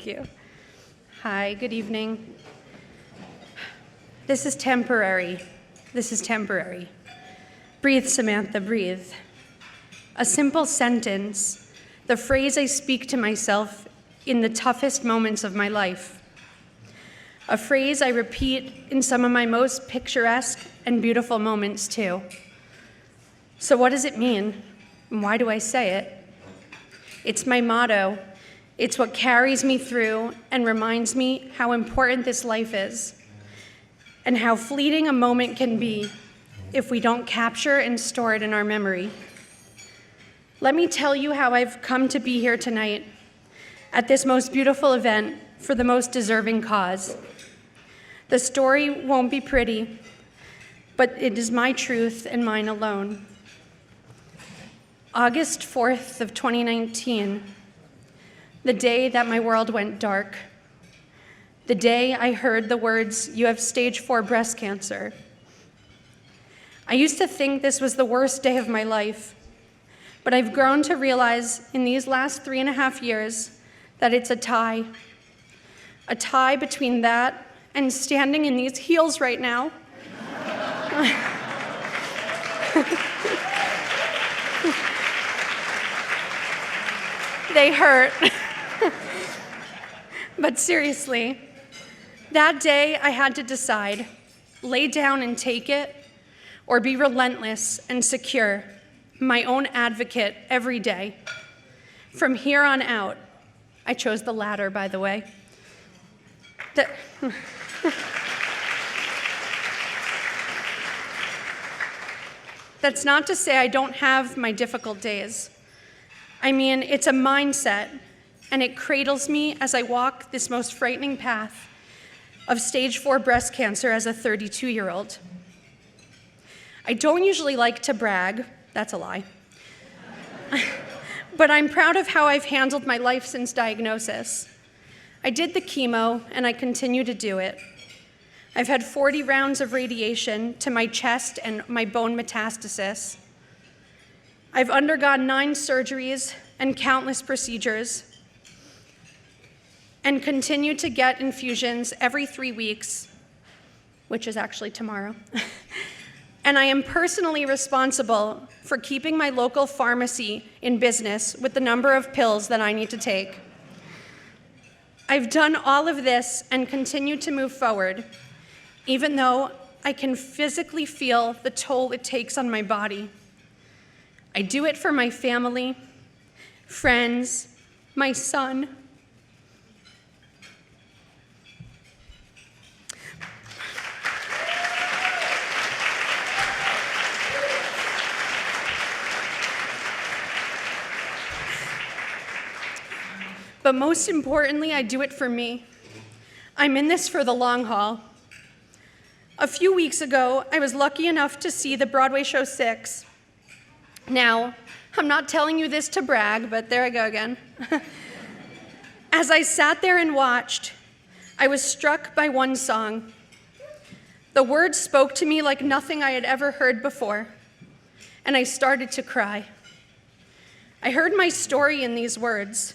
Thank you. Hi, good evening. This is temporary. This is temporary. Breathe, Samantha, breathe. A simple sentence, the phrase I speak to myself in the toughest moments of my life. A phrase I repeat in some of my most picturesque and beautiful moments too. So what does it mean? And why do I say it? It's my motto. It's what carries me through and reminds me how important this life is and how fleeting a moment can be if we don't capture and store it in our memory. Let me tell you how I've come to be here tonight at this most beautiful event for the most deserving cause. The story won't be pretty, but it is my truth and mine alone. August 4th of 2019, the day that my world went dark, the day I heard the words, "You have stage 4 breast cancer." I used to think this was the worst day of my life, but I've grown to realize in these last 3.5 years that it's a tie between that and standing in these heels right now. They hurt. But seriously, that day I had to decide, lay down and take it, or be relentless and secure, my own advocate every day. From here on out, I chose the latter, by the way. That's not to say I don't have my difficult days. I mean, it's a mindset, and it cradles me as I walk this most frightening path of stage 4 breast cancer as a 32-year-old. I don't usually like to brag, that's a lie, but I'm proud of how I've handled my life since diagnosis. I did the chemo, and I continue to do it. I've had 40 rounds of radiation to my chest and my bone metastasis. I've undergone 9 surgeries and countless procedures, and continue to get infusions every 3 weeks, which is actually tomorrow. And I am personally responsible for keeping my local pharmacy in business with the number of pills that I need to take. I've done all of this and continue to move forward, even though I can physically feel the toll it takes on my body. I do it for my family, friends, my son. But most importantly, I do it for me. I'm in this for the long haul. A few weeks ago, I was lucky enough to see the Broadway show 6. Now, I'm not telling you this to brag, but there I go again. As I sat there and watched, I was struck by one song. The words spoke to me like nothing I had ever heard before, and I started to cry. I heard my story in these words.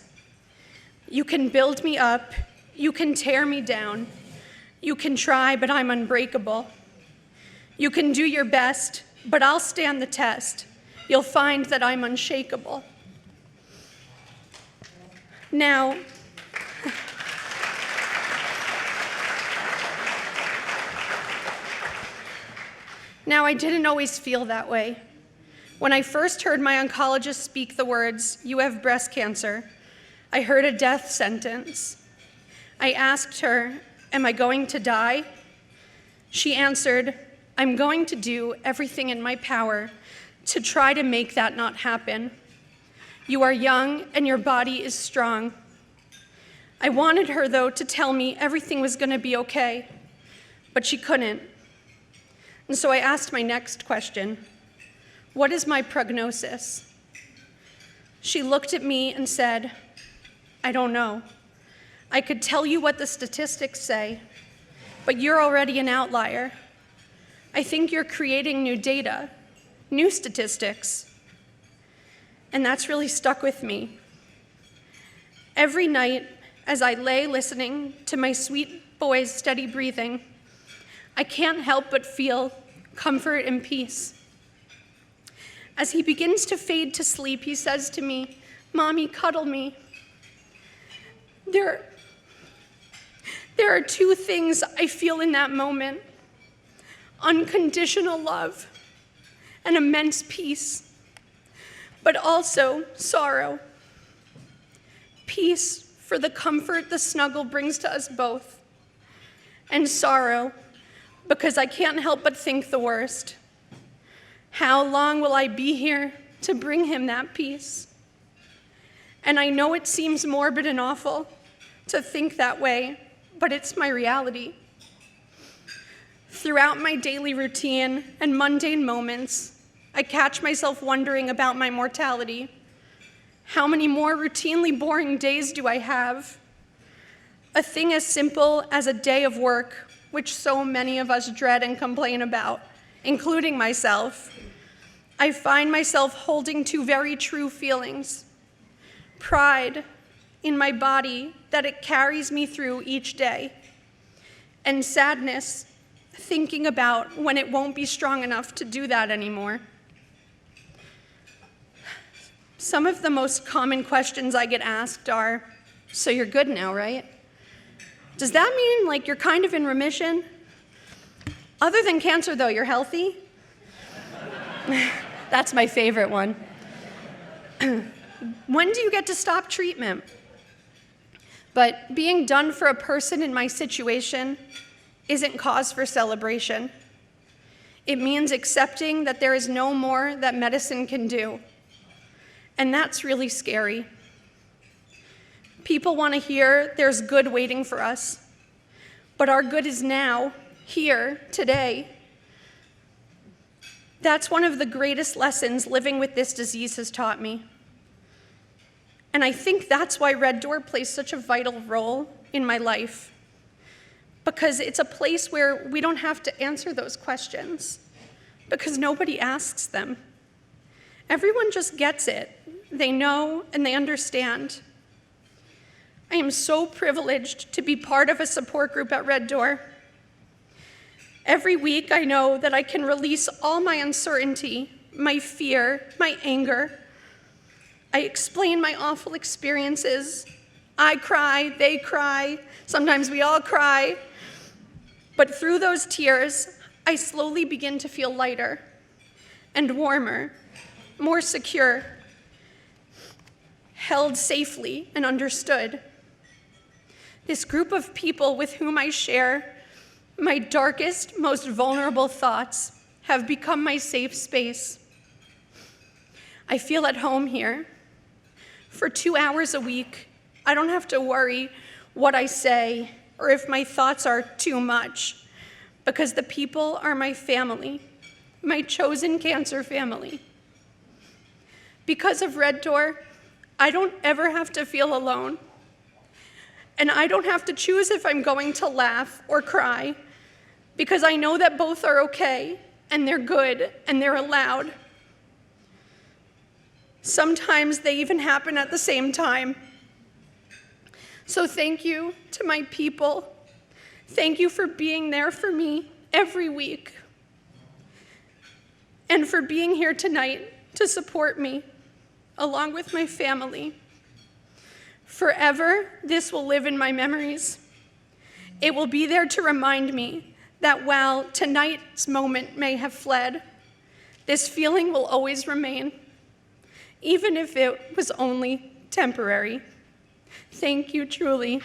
You can build me up, you can tear me down. You can try, but I'm unbreakable. You can do your best, but I'll stand the test. You'll find that I'm unshakable. Now, I didn't always feel that way. When I first heard my oncologist speak the words, "You have breast cancer," I heard a death sentence. I asked her, "Am I going to die?" She answered, "I'm going to do everything in my power to try to make that not happen. You are young and your body is strong." I wanted her, though, to tell me everything was going to be okay, but she couldn't. And so I asked my next question, "What is my prognosis?" She looked at me and said, "I don't know. I could tell you what the statistics say, but you're already an outlier. I think you're creating new data, new statistics." And that's really stuck with me. Every night, as I lay listening to my sweet boy's steady breathing, I can't help but feel comfort and peace. As he begins to fade to sleep, he says to me, "Mommy, cuddle me." There are two things I feel in that moment: unconditional love and immense peace, but also sorrow. Peace for the comfort the snuggle brings to us both, and sorrow because I can't help but think the worst. How long will I be here to bring him that peace? And I know it seems morbid and awful to think that way, but it's my reality. Throughout my daily routine and mundane moments, I catch myself wondering about my mortality. How many more routinely boring days do I have? A thing as simple as a day of work, which so many of us dread and complain about, including myself. I find myself holding two very true feelings: pride in my body that it carries me through each day, and sadness thinking about when it won't be strong enough to do that anymore. Some of the most common questions I get asked are, "So you're good now, right? Does that mean like you're kind of in remission? Other than cancer though, you're healthy?" That's my favorite one. "When do you get to stop treatment?" But being done for a person in my situation isn't cause for celebration. It means accepting that there is no more that medicine can do. And that's really scary. People want to hear there's good waiting for us, but our good is now, here, today. That's one of the greatest lessons living with this disease has taught me. And I think that's why Red Door plays such a vital role in my life, because it's a place where we don't have to answer those questions, because nobody asks them. Everyone just gets it. They know and they understand. I am so privileged to be part of a support group at Red Door. Every week I know that I can release all my uncertainty, my fear, my anger. I explain my awful experiences. I cry, they cry, sometimes we all cry. But through those tears, I slowly begin to feel lighter and warmer, more secure, held safely and understood. This group of people with whom I share my darkest, most vulnerable thoughts have become my safe space. I feel at home here. For 2 hours a week, I don't have to worry what I say or if my thoughts are too much, because the people are my family, my chosen cancer family. Because of Red Door, I don't ever have to feel alone. And I don't have to choose if I'm going to laugh or cry, because I know that both are okay, and they're good, and they're allowed. Sometimes they even happen at the same time. So thank you to my people. Thank you for being there for me every week, and for being here tonight to support me, along with my family. Forever, this will live in my memories. It will be there to remind me that while tonight's moment may have fled, this feeling will always remain, even if it was only temporary. Thank you, truly.